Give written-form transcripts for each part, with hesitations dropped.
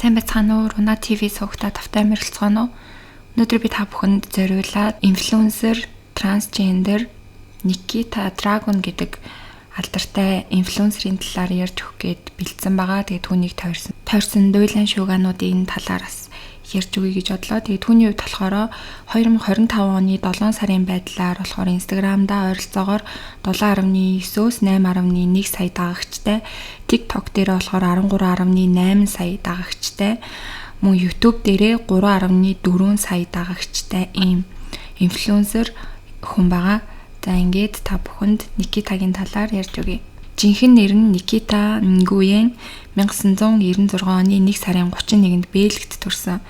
Сайн байцгаана уу? Руна ТV суугтаа тавтай мэрэлцгаана уу? Өнөөдөр би та бүхэнд зориулаад инфлюенсер, трансгендер Никита Драгон гэдэг алдартай инфлюенсерийн талаар ярьж өгөх гээд бэлдсэн байгаа. Тэгээ түүнийг тойрсон дуйлан шуугаануудын талаараас ярьж өгье гэж бодлоо. Тэгээ түүний хувьд болохоор 2025 оны 7 сарын байдлаар болохоор Instagram-да ойролцоогоор 7.9-өөс 8.1 сая дагагчтай, TikTok дээр болохоор 13.8 сая дагагчтай, мөн YouTube дээрээ 3.4 сая дагагчтай ийм инфлюенсер хүн байгаа. За ингээд та бүхэнд Никитагийн талаар ярьж өгье. Жинхэнэ нэр нь Никита Нгуен 1996 оны 1 сарын 31-нд Бельгид төрсөн.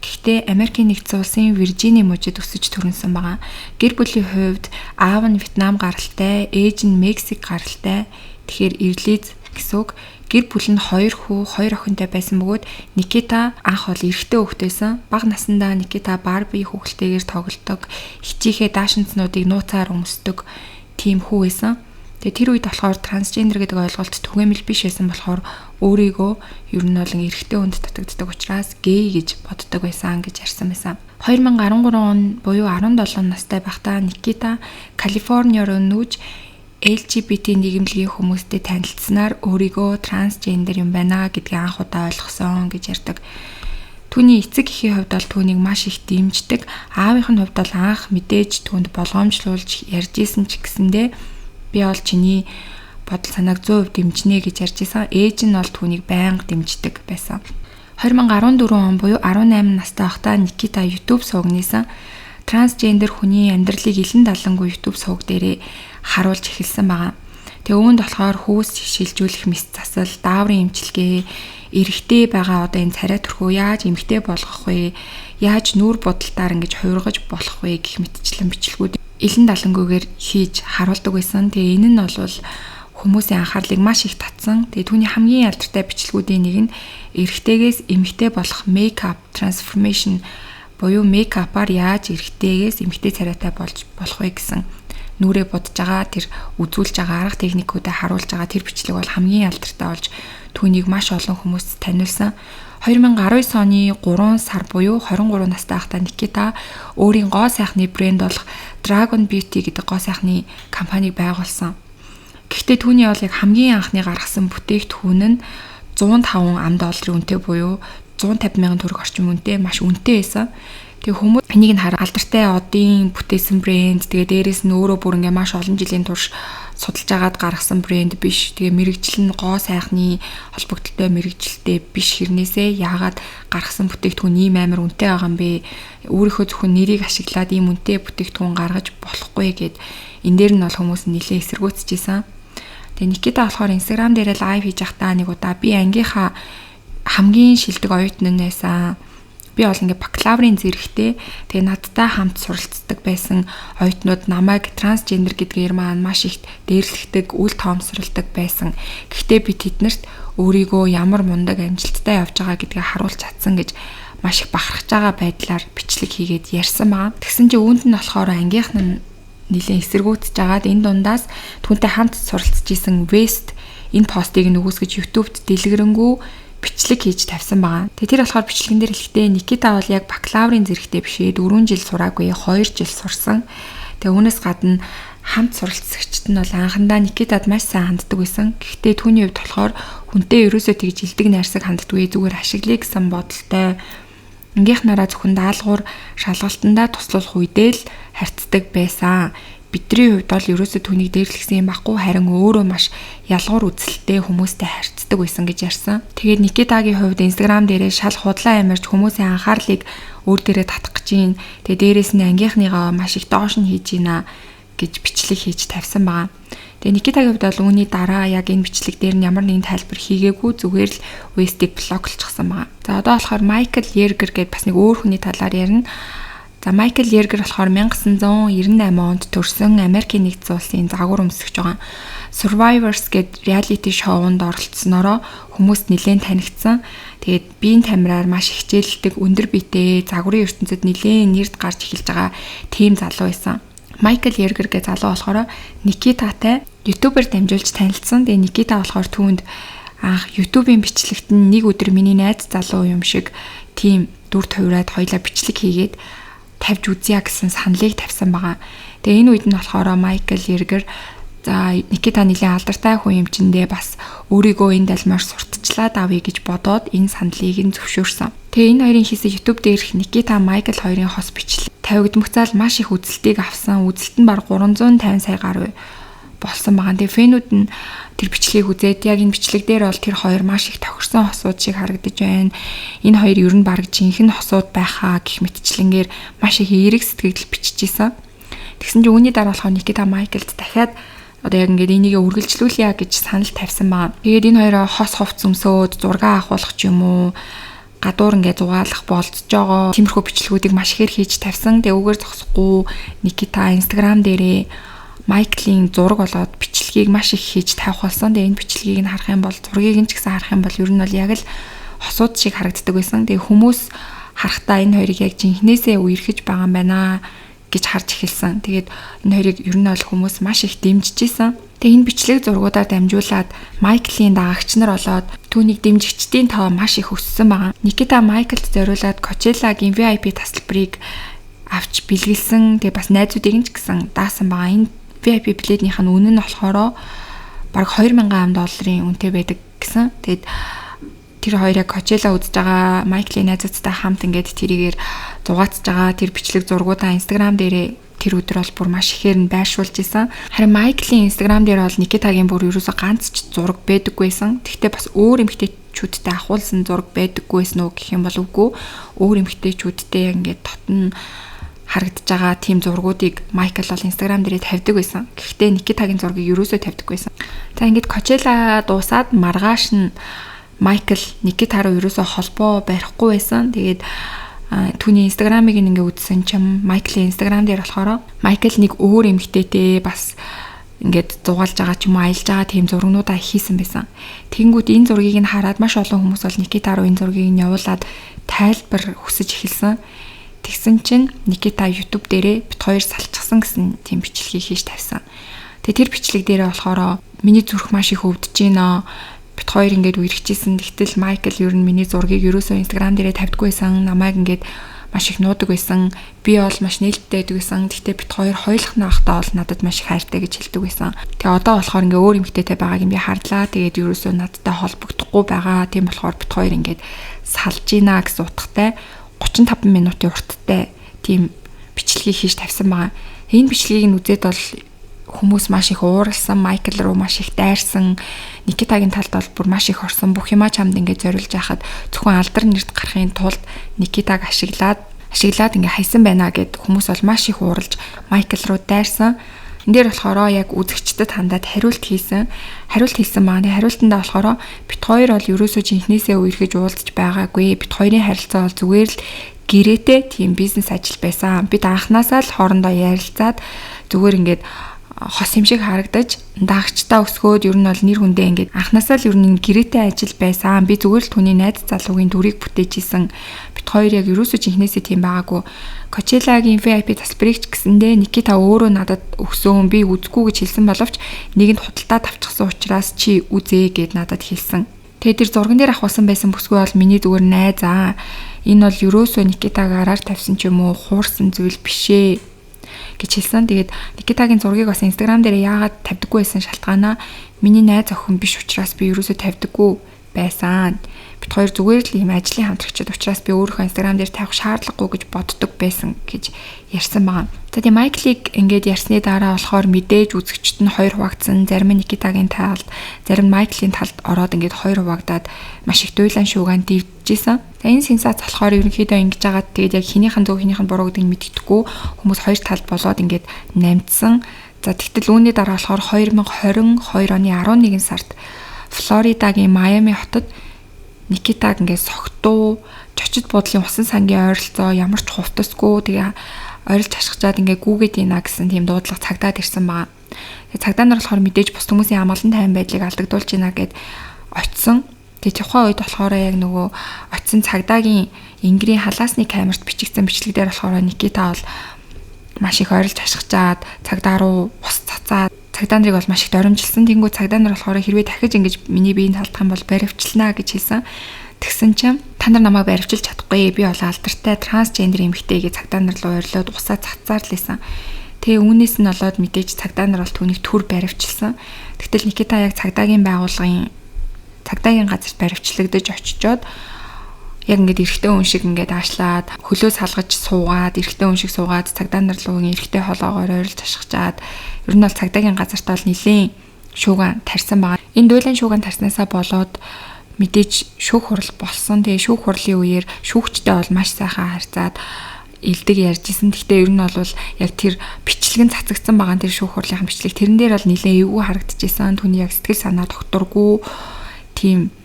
Гэхдээ Америкийн нэгдсэн улсын Виржиний мужид өсөж төрөнсөн байгаа. Гэр бүлийн хувьд аав нь Вьетнам гаралтай, ээж нь Мексик гаралтай. Тэгэхээр ирлиз гэсэн үг. Гэр бүл нь 2 хүү, 2 охинтой байсан бөгөөд Никита анх бол эрэгтэй хүүхэд байсан. Бага насндаа Никита Барби хүүхэлтэйгээр тоглодог, хичээхээ даашинцнуудыг нууцаар өмсдөг тийм хүү байсан. Тэгээ тэр үед болохоор трансгендер гэдэг ойлголт түгээмэл биш байсан болохоор өөрийгөө ер нь бол эрэгтэй хүнд татагддаг учраас гей гэж боддог байсан гэж ярьсан байсан. 2013 он буюу 17 настай байхдаа Никита Калифорни руу нүүж LGBT нийгэмлэгийн хүмүүстэй танилцсанаар өөрийгөө трансгендер юм байна гэдгийг анх удаа ойлгосон гэж ярьдаг. Түүний эцэг эхийн хувьд бол түүнийг маш их дэмждэг. Аавынх нь хувьд бол анх мэдээж түүнд болгоомжлуулж ярьж исэн ч гэсэндээ би бол чиний бодол санааг 100% дэмжинэ гэж ярьж исэн. Ээж нь бол түүнийг байнга дэмждэг байсан. 2014 он буюу 18 настай байхдаа Никита YouTube сувг нээсэн. Трансгендер хүний амьдралыг илэн далангүй YouTube сувг дээрээ харуулж эхэлсэн байгаа. Тэгээ үүнд болохоор хүүс шилжүүлэх мэс засал, дааврын эмчилгээ, эрэгтэй байгаа одоо энэ царай төрхөө яаж эмэгтэй болгох вэ? Яаж нүүр будалтаар ингэж хувиргаж болох вэ гэх мэтчлэн бичлэгүүд илэн далангүйгээр хийж харуулдаг байсан. Тэгээ энэ нь бол хүмүүсийн анхаарлыг маш их татсан. Тэгээ түүний хамгийн алдартай бичлэгүүдийн нэг нь эрэгтэйгээс эмэгтэй болох makeup transformation буюу мейкапаар яаж эрэгтэйгээс эмэгтэй царайтай болох вэ гэсэн нүрээ бодож байгаа тэр үзүүлж байгаа арга техникүүдэд харуулж байгаа тэр бичлэг бол хамгийн алдартай болж түүнийг маш олон хүмүүст таниулсан. 2019 оны 3 сар буюу 23 настай байхдаа Никита өөрийн гоо сайхны брэнд болох Dragon Beauty гэдэг гоо сайхны компанийг байгуулсан. Гэхдээ түүний бол яг хамгийн анхны гаргасан бүтээгдэхүүн нь 105 $100 үнэтэй буюу 150 мянган төгрөг орчим үнэтэй маш үнэтэй байсан. Тэгээ хүмүүс энийг нь алдартай одын бүтээсэн брэнд, тэгээ дээрэс нь өөрөө бүр ингээ маш олон жилийн турш судалж агаад гаргасан брэнд биш. Тэгээ мэрэгжил нь гоо сайхны холбогдлолтой мэрэгжилтэй биш хэрнээсээ яагаад гаргасан бүтээгдэхүүн ийм амар үнэтэй байгаа юм бэ? Өөрийнхөө зөвхөн нэрийг ашиглаад ийм үнэтэй бүтээгдэхүүн гаргаж болохгүй гэд энэ дээр нь бол хүмүүс нэлээд эсэргүүцэжсэн. Тэгээ Никита болохоор Instagram дээр лайв хийж байхдаа нэг удаа би ангийнхаа хамгийн шилдэг оюутан нь байсан. Би бол ингээ бакалаврын зэрэгтэй тэгээ надтай хамт суралцдаг байсан оюутнууд намайг трансгендер гэдгээр маань маш их дээрлэхдэг, үл тоомсролдог байсан. Гэхдээ би тэднэрт өөрийгөө ямар мундаг амжилттай явж байгаа гэдгийг харуулж чадсан гэж маш их бахархаж байгаа байдлаар бичлэг хийгээд ярьсан байгаа. Тэгсэн чинь үүнд нь болохоор ангийнх нь нэлээд эсэргүүцэж агаад энэ дундаас түүнтэй хамт суралцж исэн West энэ постыг нөгөөсгөж YouTube-д дэлгэрэнгүй бичлэг хийж тавьсан байгаа. Тэгээ тэр болохоор бичлэгэн дээр хэлэхдээ Никита бол яг бакалаврын зэрэгтэй бишээ 4 жил сураагүй 2 жил сурсан. Тэгээ үүнээс гадна хамт суралцагчид нь бол анхандаа Никитад маш сайн ханддаг байсан. Гэхдээ түүний хувьд болохоор хүнтэй ерөөсөө тэгж илдэг найрсаг ханддаггүй зүгээр ашиглая гэсэн бодолтой. Ангийнхнараа зөвхөн даалгавар шалгалтандаа туслуулах үедээ л харьцдаг байсан. Бидний хувьд бол ерөөсөө түүнийг дээрлэхсэн юм баггүй харин өөрөө маш ялгуур үзэлтэй хүмүүстэй харьцдаг байсан гэж ярьсан. Тэгээд Никитагийн хувьд Instagram дээрээ шал худлаа амьарч хүмүүсийн анхаарлыг өөр дээрээ татах гэж юм. Тэгээд дээрээс нь ангийнхныгаа маш их доош нь хийж ийна гэж бичлэг хийж тавьсан байгаа. Тэгээд Никитагийн хувьд бол үүний дараа яг энэ бичлэг дээр нь ямар нэгэн тайлбар хийгээгүй зүгээр л West-ийг блоклчихсан байгаа. За одоо болохоор Майкл Йергер гэдэг бас нэг өөр хүний талаар ярина. За Майкл Йергер болохоор 1998 онд төрсэн Америкийн нэгдсэн улсын загвар өмсөгч байгаа. Survivors гэдэг reality шоунд оролцсноороо хүмүүст нэлээд танигдсан. Тэгээд биеийн тамираар маш хичээлдэг, өндөр биетэй, загварын ертөнцид нэлээд нэрд гарч эхэлж байгаа тийм залуу байсан. Майкл Йергер гэдэг залуу болохоор Никитатай YouTube-ээр дамжуулж танилцсан. Тэгээ Никита болохоор түүнд YouTube-ийн бичлэгт нь нэг өдөр миний найз залуу юм шиг тийм дүр тувраад хоёлаа бичлэг хийгээд тавьж үзье гэсэн саналыг тавьсан байгаа. Тэгээ энэ үед нь болохоор Майкл Эргэр за Никита нэлийн алдартай хүн юм чиндээ бас өөрийгөө энэ далмаар сурталчлаад авъя гэж бодоод энэ саналыг нь зөвшөөрсөн. Тэгээ энэ хоёрын хийсэн YouTube дээрх Никита Майкл хоёрын хос бичлэг тавигдмагцаал маш их үзэлтийг авсан. Үзэлт нь баг 350 сая гаруй болсон байгаа. Тэгээ фэнүүд нь тэр бичлэгийг үзээд яг энэ бичлэг дээр бол тэр хоёр маш их тохирсон хосууд шиг харагдаж байна. Энэ хоёр ер нь баг жинхэнэ хосууд байхаа гэх мэтчлэнгээр маш их эерэг сэтгэл биччихсэн. Тэгсэн чинь үүний дараа болохоор Никита Майклд дахиад одоо яг ингээд энийг үргэлжлүүлье гэж санал тавьсан байгаа. Тэгээд энэ хоёроо хос хувц өмсөөд зураг авахулах ч юм уу гадуур ингээд зугаалах болцож байгаа. Тиймэрхүү бичлэгүүдийг маш ихээр хийж тавьсан. Тэгээ үгээр зогсохгүй Никита Instagram дээрээ Майклийн зураг болоод бичлэгийг маш их хийж тавих болсон. Тэгээ энэ бичлэгийг нь харах юм бол зургийг нь ч гэсэн харах юм бол ер нь бол яг л хосууд шиг харагддаг байсан. Тэгээ хүмүүс харахтаа энэ хоёрыг яг жинхнээсээ үерхэж байгаа юм байна гэж харж эхэлсэн. Тэгээд энэ хоёрыг ер нь бол хүмүүс маш их дэмжижсэн. Тэгээ энэ бичлэг зургуудаар дамжуулаад Майклийн дагагч нар болоод түүнийг дэмжигчдийн тоо маш их өссөн байгаа. Никита Майклд зориулаад Coachella-гийн VIP тасалбарыг авч бэлгэлсэн. Тэгээ бас найзуудыг нь ч гэсэн даасан байгаа. Энэ VIP билетнийх нь үнэ нь болохоор баг $2000 үнэтэй байдаг гэсэн. Тэгээд тэр хоёроо Coachella үзэж байгаа Майклийн найзуудтай хамт ингээд тэрийгээр зугаацж байгаа тэр бичлэг зургуудаа Instagram дээрээ тэр өдөр бол бүр маш ихээр нь байршуулж исэн. Харин Майклийн Instagram дээр бол Никитагийн бүр ерөөсө ганц ч зураг байдаггүйсэн. Тэгтээ бас өөр эмэгтэйчүүдтэй ахуулсан зураг байдаггүйсэн үү гэх юм бол үгүй. Өөр эмэгтэйчүүдтэй яг ингээд дотн харагдаж байгаа тийм зургуудыг Майкл бол Instagram дээрээ тавьдаг байсан. Гэхдээ Никитагийн зургийг ерөөсөө тавьдаг байсан. За ингээд Coachella дуусаад маргааш нь Майкл Никита руу ерөөсөө холбоо барихгүй байсан. Тэгээд түүний Instagram-ыг ингээ үзсэн чим Майклийн Instagram дээр болохоор Майкл нэг өөр эмэгтэйтэй бас ингээд зугаалж байгаа ч юм уу аялж байгаа тийм зургнуудаа хийсэн байсан. Тэгэнгүүт энэ зургийг нь хараад маш олон хүмүүс бол Никита руу энэ зургийг нь явуулаад тайлбар хүсэж эхэлсэн. Тэгсэн чинь Никита YouTube дээрээ бит хоёр салчихсан гэсэн тийм бичлэгийг хийж тавьсан. Тэгээ тэр бичлэг дээрээ болохоор миний зүрх маш их өвдөж байна. Бит хоёр ингээд үерхчихсэн. Тэгтэл Майкл ер нь миний зургийг ерөөсөө Instagram дээрээ тавьдаггүйсэн. Намайг ингээд маш их нуудаг байсан. Би бол маш нээлттэй байдаг байсан. Тэгтээ бит хоёр хойлох наахтаа бол надад маш их хайртай гэж хэлдэг байсан. Тэгээ одоо болохоор ингээ өөр эмэгтэйтэй байгааг юм би хардлаа. Тэгээд ерөөсөө надтай холбогдохгүй байгаа. Тийм болохоор бит хоёр ингээд салж гинэ гэсэн утгатай 35 минутын урттай тийм бичлэгийг хийж тавьсан байгаа. Энэ бичлэгийг нь үзээд бол хүмүүс маш их ууралсан, Майкл руу маш их дайрсан, Никитагийн талд бол бүр маш их орсон. Бүх юмаа чамд ингээд зориулж яхад зөвхөн алдар нэрт гарахын тулд Никитаг ашиглаад ингээ хайсан байна гэд хүмүүс бол маш их ууралж Майкл руу дайрсан. Энд дээр болохоор яг үзэгчдэд хандаад хариулт хийсэн маа. Тэгээ хариултандаа болохоор бит хоёр бол ерөөсөө жинхнээсээ үерхэж уулзж байгаагүй. Бит хоёрын харилцаа бол зүгээр л гэрээтэй тийм бизнес ажил байсан. Бид анханасаа л хоорондоо ярилцаад зүгээр ингээд хос юм шиг харагдаж даагчтаа өсгөөд ер нь бол нэр хүндээ ингээд анханасаа л ер нь гэрээтэй ажил байсан. Би зүгээр л түүний найз залуугийн дүрийг бүтээж исэн. Бит хоёр яг ерөөсөө жинхнээсээ тийм байгаагүй. Coachella-гийн VIP тасалбарыг ч гэсэндээ Никита өөрөө надад өгсөн. Би үзгүй гэж хэлсэн боловч нэгэнд худалдаа тавьчихсан учраас чи үзээ гэд надад хэлсэн. Тэгээ тэр зурган дээр авахсан байсан бүсгүй бол миний зүгээр найз аа. Энэ бол ерөөсөө Никитаг араар тавьсан ч юм уу хуурсан зүйл бишээ гэж хэлсэн. Тэгээд Никитагийн зургийг бас Instagram дээр яагаад тавьдаггүй байсан шалтгаанаа миний найз охин биш учраас би ерөөсөө тавьдаггүй байсан. Бид хоёр зүгээр л ийм ажлын хамтрагчид учраас би өөрийнхөө Instagram дээр тавих шаардлагагүй гэж боддог байсан гэж ярьсан байгаа. За тийм Майклыг ингээд ярьсны дараа болохоор мэдээж үзэгчд нь хоёр хуваагдсан. Зарим нь Никитагийн талд, зарим нь Майклийн талд ороод ингээд хоёр хуваагдаад маш их дуйлан шуугаан дивжижсэн. За энэ сенсац болохоор ерөнхийдөө ингэж байгаа. Тэгээд яг хинийхэн зөв хинийхэн буруу гэдгийг мэддэхгүй хүмүүс хоёр талд болоод ингээд намжсан. За тэгтэл үүний дараа болохоор 2022 оны 11 сард Флоридагийн Майами хотод Никитаг ингээд согтуу чочид буудлын усан сангийн ойролцоо ямар ч хувтасгүй тэгээ ойролж хашгичаад ингээд гүгээд ийна гэсэн тийм дуудлага цагдаад ирсэн байгаа. Тэгээ цагдаа нар болохоор мэдээж бус хүмүүсийн амгалан тайван байдлыг алдагдуулж ийна гэд очсон. Тэгээ тухайн үед болохоор яг нөгөө очсон цагдаагийн ингирийн халаасны камерт бичигдсэн бичлэг дээр болохоор Никита бол маш их ойролж хашгичаад цагдаа руу ус цацаад цагдаа нарыг бол маш их доромжилсан. Тэнгүү цагдаа нар болохоор хэрвээ дахиж ингэж миний биеийг талдах юм бол баривчлана гэж хэлсэн. Тэгсэн чинь та нар намайг баривчилж чадахгүй. Би бол алдартай трансгендер эмэгтэй гэж цагдаа нар руу орилоод усаа цацаар л исэн. Тэгээ үүнээс нь болоод мэдээж цагдаа нар бол түүнийг түр баривчилсан. Тэгтэл Никита яг цагдаагийн байгууллагын цагдаагийн газарт баривчлагдаж очичоод яг ингээд эрэгтэй хүн шиг ингээд аашлаад хөлөө салгаж суугаад эрэгтэй хүн шиг суугаад цагдаа нар руу эрэгтэй холоогоор ойрлж ашигчаад ер нь бол цагдаагийн газарт бол нилийн шууган тарьсан байгаа. Энэ дуйлан шууган тарьснаасаа болоод мэдээж шүүх хурал болсон. Тэгээ шүүх хурлын үеэр шүүгчтэй бол маш сайхан харьцаад илдэг ярьжсэн. Гэхдээ ер нь бол яг тэр бичлэг нь цацагдсан байгаа тэр шүүх хурлын бичлэг тэрэн дээр бол нэлээд эвгүй харагдчихсан. Түүний яг сэтгэл санаа докторгүй тийм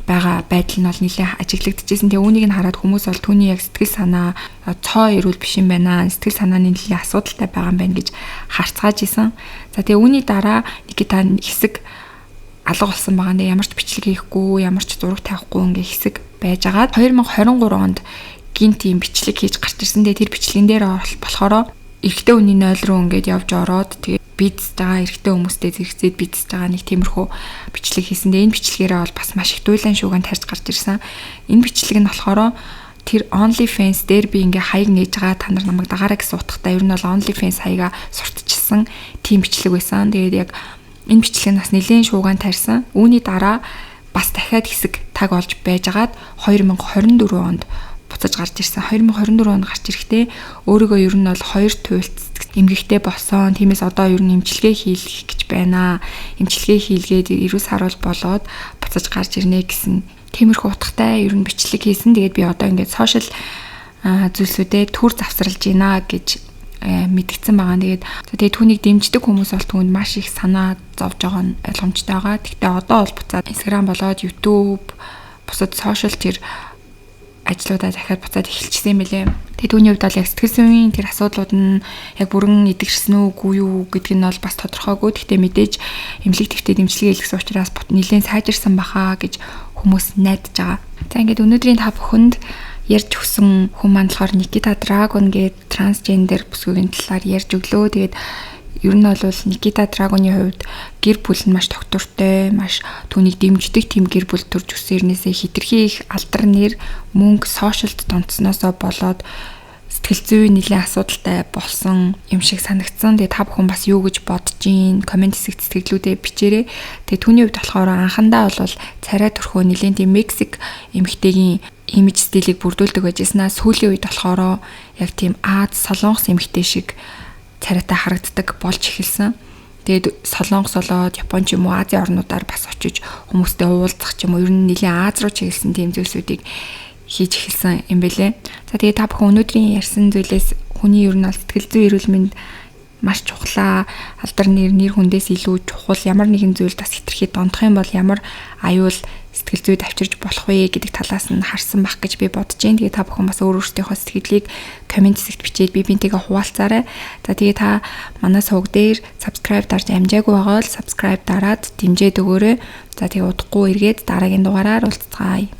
байгаа байдал нь бол нэлээд ажиглагдчихсэн. Тэгээ үүнийг нь хараад хүмүүс бол түүний яг сэтгэл санаа цоо ирүүл биш юм байна. Сэтгэл санааны нэлээд асуудалтай байгаа юм байна гэж харцгааж исэн. За тэгээ үүний дараа Никита хэсэг алга болсон байгаа нэ ямар ч бичлэг хийхгүй, ямар ч зураг тавихгүй ингээ хэсэг байжгаад 2023 онд гинт тийм бичлэг хийж гарч ирсэн. Тэгээ тэр бичлэгэн дээр болохоор эрэгтэй хүний 0 руу ингээд явж ороод тэгээ бидс байгаа эрэгтэй хүмүүстэй зэрэгцээд бидс байгаа нэг тиймэрхүү бичлэг хийсэн. Тэгээ энэ бичлэгээрээ бол бас маш их дуйлан шууган тарьж гарч ирсэн. Энэ бичлэг нь болохоор тэр OnlyFans дээр би ингээ хаяг нээж байгаа та нар намайг дагаараа гэсэн утгатай ер нь бол OnlyFans хаягаа сурталчилсан тийм бичлэг байсан. Тэгээд яг энэ бичлэг нь бас нэлээд шууган тарьсан. Үүний дараа бас дахиад хэсэг таг олж байжгаад 2024 онд буцаж гарч ирсэн. 2024 онд гарч ирэхдээ өөрийгөө ер нь бол 2 туйлт эмгэгтэй болсон. Тиймээс одоо ер нь эмчилгээ хийх гэж байна. Эмчилгээ хийлгээд 90 сар болоод буцаж гарч ирнэ гэсэн тиймэрхүү утгатай ер нь бичлэг хийсэн. Тэгээд би одоо ингээд сошиал зүйлсүүдэд төр завсарлаж байна гэж мэдгдсэн байгаа. Тэгээд түүнийг дэмждэг хүмүүс бол түүнд маш их санаа зовж байгаа нь ойлгомжтой байгаа. Гэхдээ одоо бол буцаад Instagram болоод YouTube бусад сошиал тэр ажлуудаа дахиад буцаад эхэлчихсэн юм билээ. Тэгээд түүний хувьд бол яг сэтгэл зүйн тэр асуудлууд нь яг бүрэн идэгшсэн үгүй юу гэдг нь бол бас тодорхойгүй. Гэхдээ мэдээж эмнэлэг твтэй дэмжлэгээ илгэсэн учраас нэлээд сайжирсан бахаа гэж хүмүүс найдаж байгаа. За ингээд өнөөдрийн та бүхэнд ярьж өгсөн хүн маань болохоор Никита Драгон гэдэг трансгендер бүсгүйн талаар ярьж өглөө. Тэгээд ер нь бол Никита Драгоны хувьд гэр бүл нь маш доктортой, маш түүнийг дэмждэг тийм гэр бүл төрж өсөрнөөсөө хитрхи их алдар нэр мөнгө сошиалд донцсноосоо болоод сэтгэл зүйн нэлээд асуудалтай болсон юм шиг санагдсан. Тэгээ та бүхэн бас юу гэж бодож гин комент хэсэгт сэтгэлдээ бичээрэй. Тэгээ түүний хувьд болохоор анхандаа бол царай төрхөө нэлээд тийм Мексик эмэгтэйгийн имиж стилийг бүрдүүлдэг байжснаа сүүлийн үед болохоор яг тийм Аз солонгос эмэгтэй шиг царайтай харагддаг болж эхэлсэн. Тэгээд солонгос болоод Япон ч юм уу Азийн орнуудаар бас очиж хүмүүстэй уулзах ч юм уу ер нь нэлээд Аз руу чиглэсэн тийм зүйлсүүдийг хийж эхэлсэн юм бэлээ. За тэгээд та бүхэн өнөөдрийн ярьсан зүйлээс хүний ер нь сэтгэл зүйн эрүүл мэнд маш чухлаа. Алдар нэр хүндээс илүү чухал ямар нэгэн зүйл бас хитрхи дондох юм бол ямар аюул сэтгэл зүйд авчирч болох вэ гэдэг талаас нь харсан байх гэж би бодож байна. Тэгээ та бүхэн бас өөрсдийнхөө сэтгэлийг комент хэсэгт бичээд би бинтийгээ хуваалцаарай. За тэгээ та манай сувг дээр subscribe дарж амжаагүй байгаа бол subscribe дараад дэмжээд өгөөрэй. За тэгээ удахгүй эргээд дараагийн дугаараар уулзцаая.